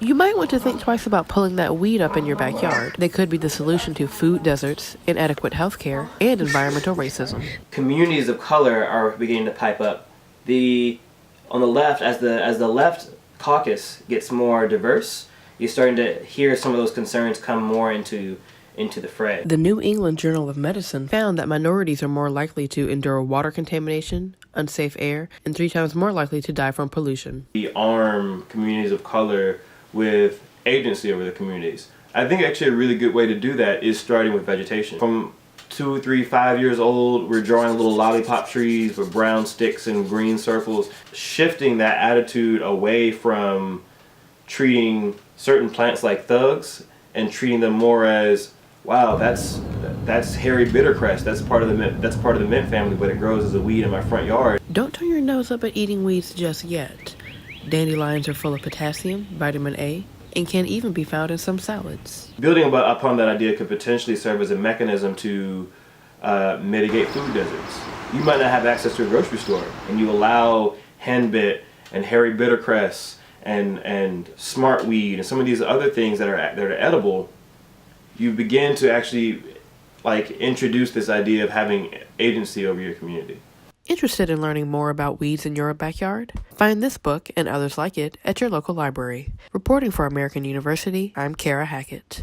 You might want to think twice about pulling that weed up in your backyard. They could be the solution to food deserts, inadequate health care, and environmental racism. Communities of color are beginning to pipe up. On the left, as the left caucus gets more diverse, you're starting to hear some of those concerns come more into the fray. The New England Journal of Medicine found that minorities are more likely to endure water contamination, unsafe air, and 3 times more likely to die from pollution. We arm communities of color with agency over the communities. I think actually a really good way to do that is starting with vegetation. From 2, 3, 5 years old, we're drawing little lollipop trees with brown sticks and green circles, shifting that attitude away from treating certain plants like thugs and treating them more as, wow, that's hairy bittercrest. That's part of the mint family, but it grows as a weed in my front yard. Don't turn your nose up at eating weeds just yet. Dandelions are full of potassium, vitamin A, and can even be found in some salads. Building upon that idea could potentially serve as a mechanism to mitigate food deserts. You might not have access to a grocery store, and you allow henbit and hairy bittercrest and smartweed and some of these other things that are edible. You begin to actually introduce this idea of having agency over your community. Interested in learning more about weeds in your backyard? Find this book and others like it at your local library. Reporting for American University, I'm Kara Hackett.